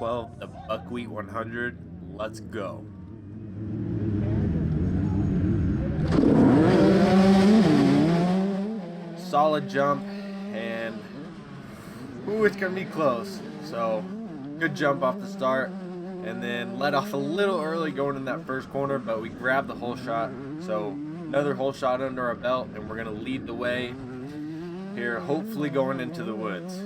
12, the Buckwheat 100. Let's go. Solid jump, and ooh, it's gonna be close. So good jump off the start, and then let off a little early going in that first corner, but we grabbed the whole shot. So another whole shot under our belt, and we're gonna lead the way here, hopefully going into the woods.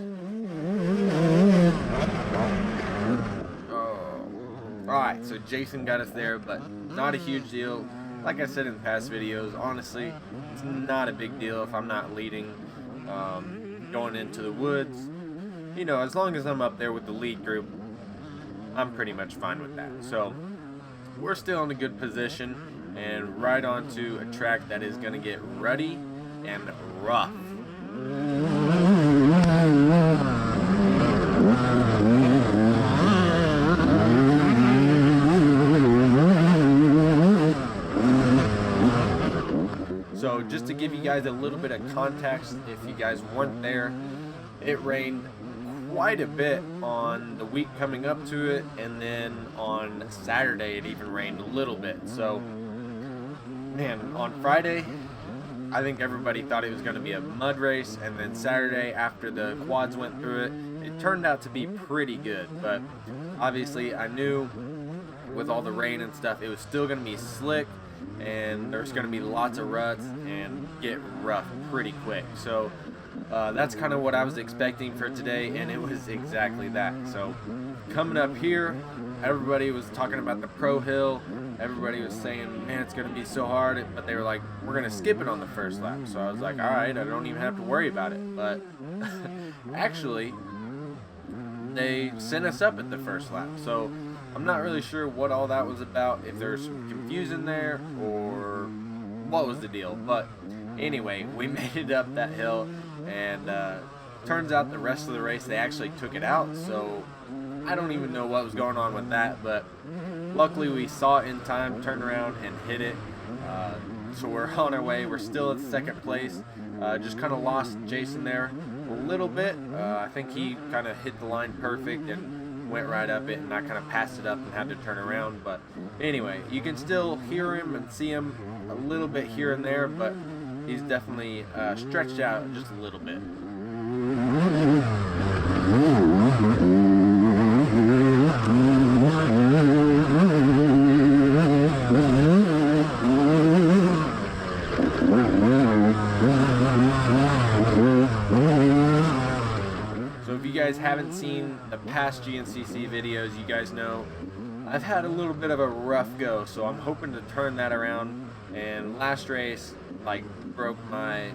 Alright, so Jason got us there, but not a huge deal. Like I said in past videos, honestly, it's not a big deal if I'm not leading going into the woods. You know, as long as I'm up there with the lead group, I'm pretty much fine with that. So we're still in a good position and right onto a track that is going to get ruddy and rough. So just to give you guys a little bit of context, if you guys weren't there, it rained quite a bit on the week coming up to it, and then on Saturday it even rained a little bit. So man, on Friday I think everybody thought it was going to be a mud race, and then Saturday after the quads went through it, it turned out to be pretty good. But obviously I knew with all the rain and stuff it was still going to be slick, and there's going to be lots of ruts and get rough pretty quick. So that's kind of what I was expecting for today, and it was exactly that. So coming up here, everybody was talking about the pro hill. Everybody was saying, man, it's going to be so hard, but they were like, we're going to skip it on the first lap. So I was like, all right, I don't even have to worry about it. But actually, they sent us up at the first lap. So I'm not really sure what all that was about, if there's some confusion there or what was the deal. But anyway, we made it up that hill, and turns out the rest of the race they actually took it out. So I don't even know what was going on with that, but luckily we saw it in time, turned around and hit it. So we're on our way. We're still at second place. Just kind of lost Jason there a little bit. I think he kind of hit the line perfect and went right up it, and I kind of passed it up and had to turn around. But anyway, you can still hear him and see him a little bit here and there, but he's definitely stretched out just a little bit. So if you guys haven't seen the past GNCC videos, you guys know I've had a little bit of a rough go, so I'm hoping to turn that around. And last race, like, broke my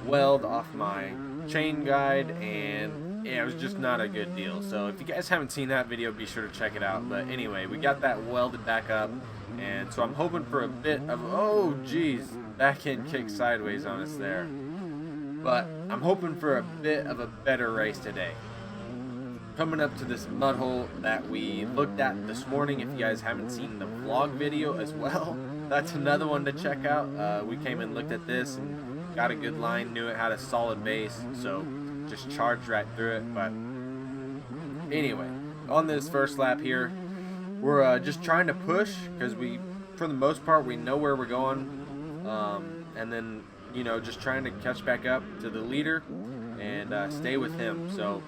weld off my chain guide, and yeah, it was just not a good deal. So if you guys haven't seen that video, be sure to check it out. But anyway, we got that welded back up, and so I'm hoping for a bit of, oh geez, back end kick sideways on us there. But I'm hoping for a bit of a better race today. Coming up to this mud hole that we looked at this morning. If you guys haven't seen the vlog video as well, that's another one to check out. We came and looked at this and got a good line, knew it had a solid base, so just charged right through it. But anyway, on this first lap here, we're just trying to push, because we, for the most part, we know where we're going, and then, you know, just trying to catch back up to the leader and stay with him. So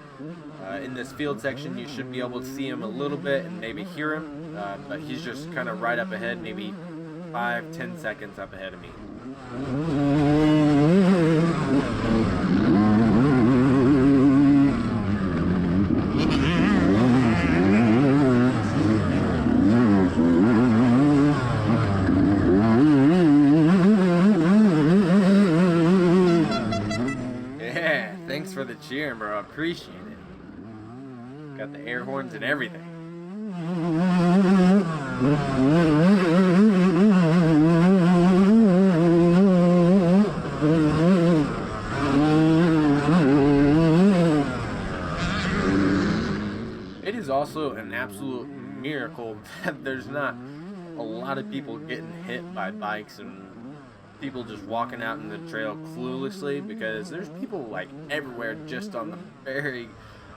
in this field section, you should be able to see him a little bit and maybe hear him, but he's just kind of right up ahead, maybe 5-10 seconds up ahead of me. Yeah, thanks for the cheering, bro. I appreciate it. Got the air horns and everything. It is also an absolute miracle that there's not a lot of people getting hit by bikes and people just walking out in the trail cluelessly, because there's people like everywhere just on the very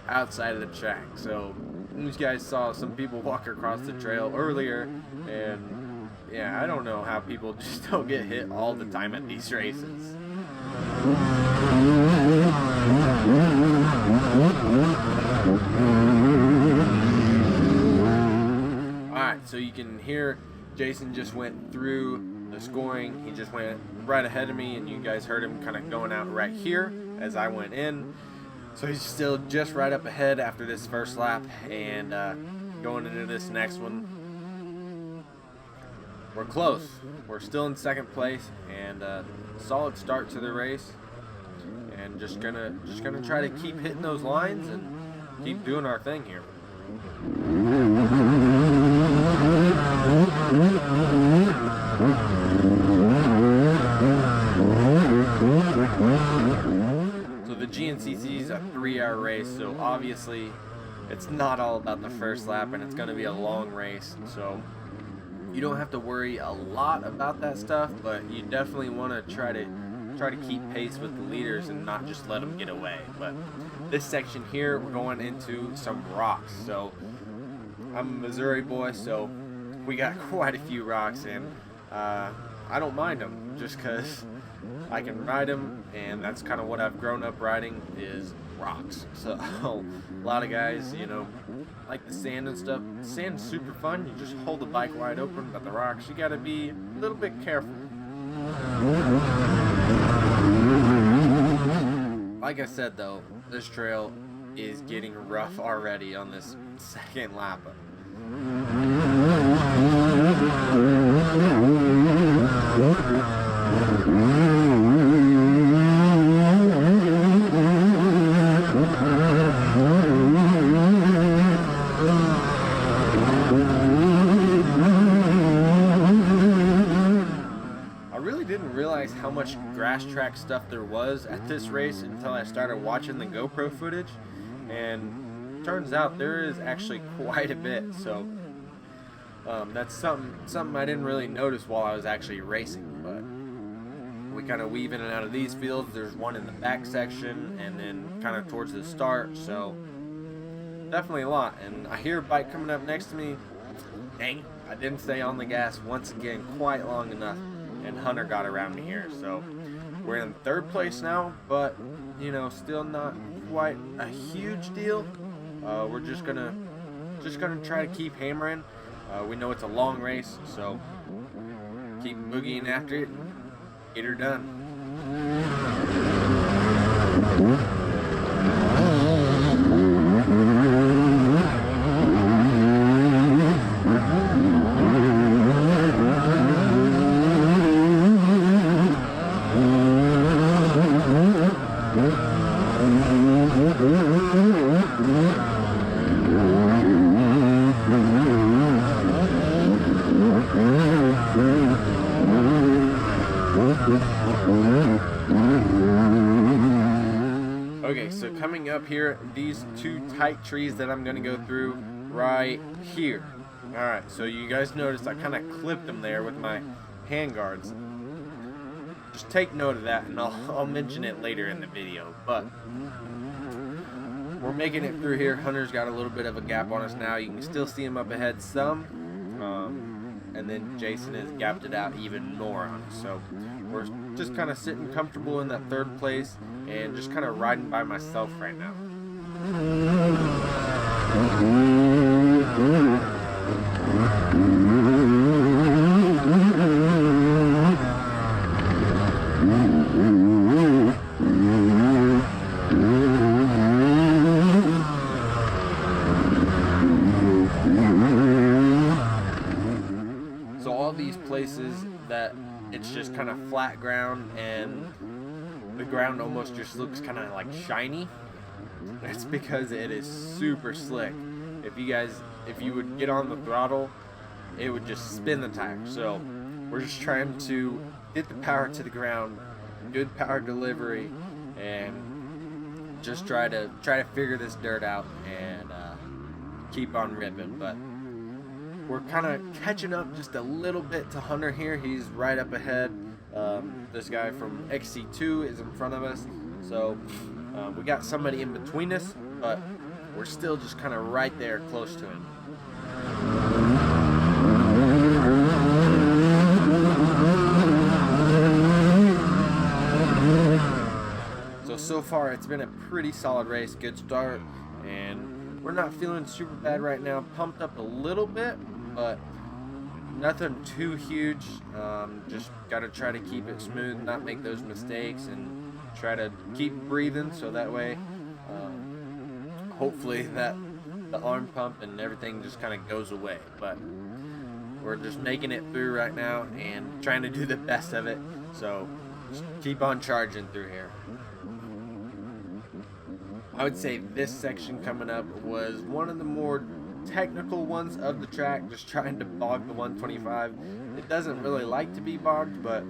outside of the track. So these guys saw some people walk across the trail earlier, and yeah, I don't know how people just don't get hit all the time at these races. Alright, so you can hear Jason just went through the scoring. He just went right ahead of me, and you guys heard him kind of going out right here as I went in. So he's still just right up ahead after this first lap, and going into this next one, we're close. We're still in second place, and solid start to the race. And just gonna try to keep hitting those lines and keep doing our thing here. So the GNCC is a 3-hour race, so obviously it's not all about the first lap, and it's going to be a long race, so you don't have to worry a lot about that stuff, but you definitely want to try to keep pace with the leaders and not just let them get away. But this section here, we're going into some rocks. So I'm a Missouri boy, so we got quite a few rocks, and I don't mind them just because I can ride them, and that's kind of what I've grown up riding is rocks. So a lot of guys, you know, like the sand and stuff. Sand's super fun. You just hold the bike wide open, but the rocks, you got to be a little bit careful. Like I said though, this trail is getting rough already on this second lap. How much grass track stuff there was at this race until I started watching the GoPro footage, and turns out there is actually quite a bit. So that's something I didn't really notice while I was actually racing, but we kind of weave in and out of these fields. There's one in the back section and then kind of towards the start, so definitely a lot. And I hear a bike coming up next to me. Dang, I didn't stay on the gas once again quite long enough, and Hunter got around me here. So we're in third place now, but you know, still not quite a huge deal. We're just gonna try to keep hammering. We know it's a long race, so keep boogieing after it and get her done. Okay, so coming up here, these two tight trees that I'm going to go through right here. Alright, so you guys noticed I kind of clipped them there with my hand guards. Just take note of that, and I'll mention it later in the video. But we're making it through here. Hunter's got a little bit of a gap on us now. You can still see him up ahead some. And then Jason has gapped it out even more on us. So we're just kind of sitting comfortable in that third place and just kind of riding by myself right now. So all these places that it's just kind of flat ground and the ground almost just looks kind of like shiny, that's because it is super slick. If you would get on the throttle, it would just spin the tire. So we're just trying to get the power to the ground, good power delivery, and just try to figure this dirt out and keep on ripping. But we're kind of catching up just a little bit to Hunter here. He's right up ahead. This guy from XC2 is in front of us. So we got somebody in between us, but we're still just kind of right there close to him. So far it's been a pretty solid race, good start, and we're not feeling super bad right now. Pumped up a little bit, but nothing too huge. Just got to try to keep it smooth, not make those mistakes, and try to keep breathing, so that way hopefully that the arm pump and everything just kind of goes away. But we're just making it through right now and trying to do the best of it, so just keep on charging through here. I would say this section coming up was one of the more technical ones of the track, just trying to bog the 125. It doesn't really like to be bogged, but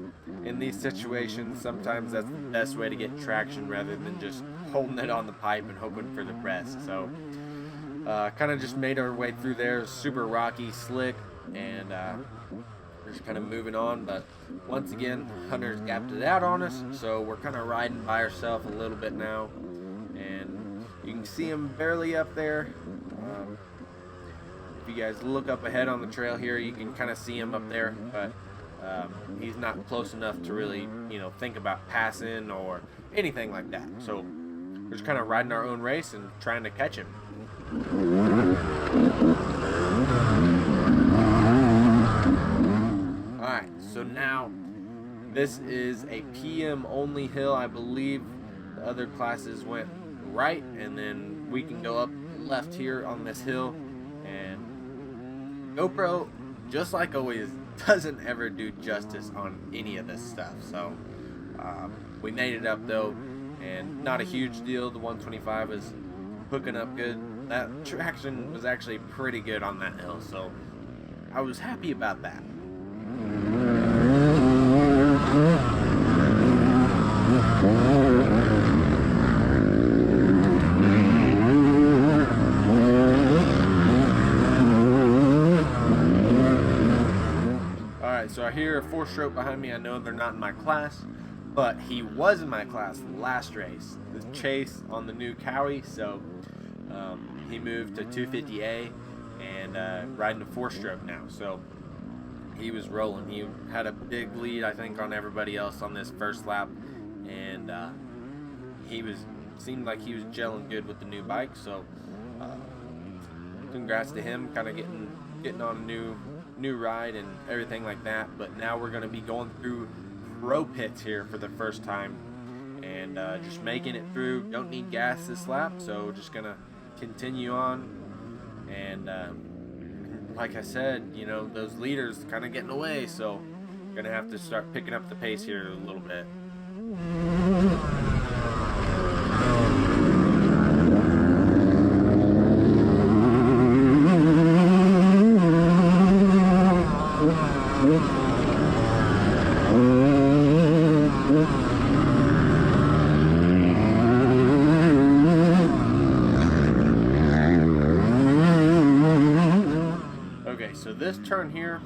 in these situations, sometimes that's the best way to get traction rather than just holding it on the pipe and hoping for the best. So kind of just made our way through there, super rocky, slick, and we're just kind of moving on. But once again, Hunter's gapped it out on us, so we're kind of riding by ourselves a little bit now. And you can see him barely up there. If you guys look up ahead on the trail here, you can kind of see him up there, but he's not close enough to really, think about passing or anything like that. So we're just kind of riding our own race and trying to catch him. Alright, so now this is a PM only hill. I believe the other classes went right, and then we can go up left here on this hill. And GoPro, just like always, doesn't ever do justice on any of this stuff. So we made it up though, and not a huge deal. The 125 is hooking up good. That traction was actually pretty good on that hill, so I was happy about that. So I hear a 4-stroke behind me. I know they're not in my class, but he was in my class last race, the Chase on the new Cowie. So he moved to 250A and riding a 4-stroke now. So he was rolling. He had a big lead, I think, on everybody else on this first lap, and seemed like he was gelling good with the new bike. So congrats to him, kind of getting on a new ride and everything like that. But now we're going to be going through pro pits here for the first time, and just making it through. Don't need gas this lap, so just gonna continue on. And like I said, those leaders kind of getting away, so gonna have to start picking up the pace here a little bit. So this turn here,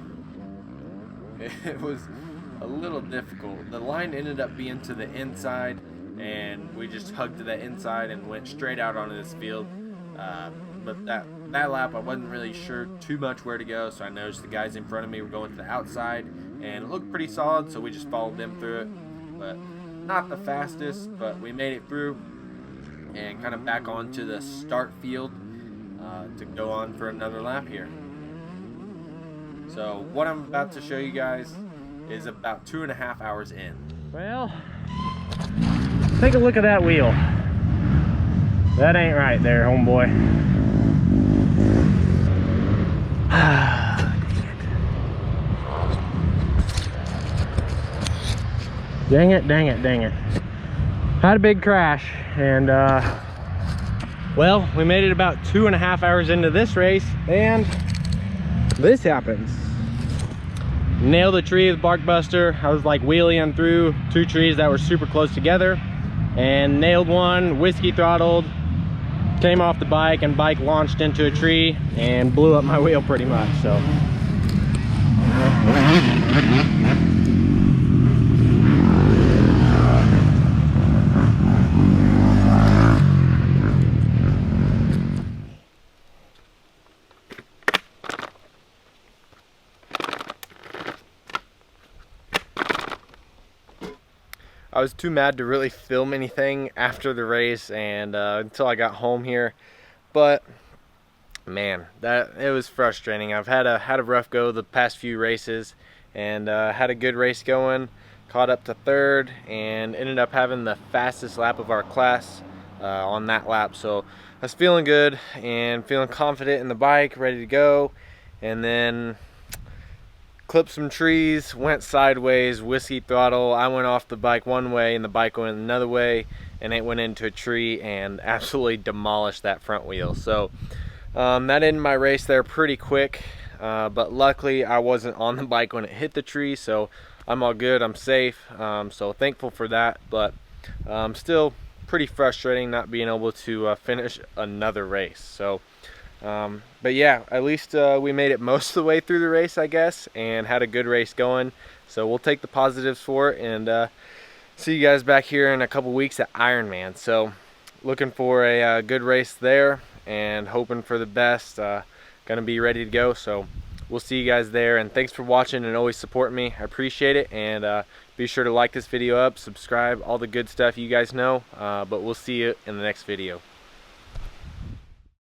it was a little difficult. The line ended up being to the inside, and we just hugged to that inside and went straight out onto this field. But that lap, I wasn't really sure too much where to go, so I noticed the guys in front of me were going to the outside, and it looked pretty solid, so we just followed them through it. But not the fastest, but we made it through, and kind of back onto the start field to go on for another lap here. So what I'm about to show you guys is about 2.5 hours in. Well, take a look at that wheel. That ain't right there, homeboy. Dang it, dang it, dang it. Had a big crash, and well, we made it about 2.5 hours into this race, and this happens. Nailed a tree with Bark Buster. I was like wheeling through 2 trees that were super close together, and nailed one, whiskey throttled, came off the bike, and bike launched into a tree and blew up my wheel pretty much. So I was too mad to really film anything after the race and until I got home here. But man, it was frustrating. I've had a rough go the past few races, and had a good race going, caught up to third, and ended up having the fastest lap of our class on that lap. So I was feeling good and feeling confident in the bike, ready to go, and then clipped some trees, went sideways, whiskey throttle. I went off the bike one way and the bike went another way, and it went into a tree and absolutely demolished that front wheel. So that ended my race there pretty quick, but luckily I wasn't on the bike when it hit the tree, so I'm all good, I'm safe. So thankful for that, but still pretty frustrating not being able to finish another race. So but yeah, at least we made it most of the way through the race, I guess, and had a good race going. So we'll take the positives for it, and see you guys back here in a couple weeks at Ironman. So looking for a good race there and hoping for the best. Gonna be ready to go, so we'll see you guys there. And thanks for watching and always support me. I appreciate it, and be sure to like this video up, subscribe, all the good stuff you guys know. But we'll see you in the next video.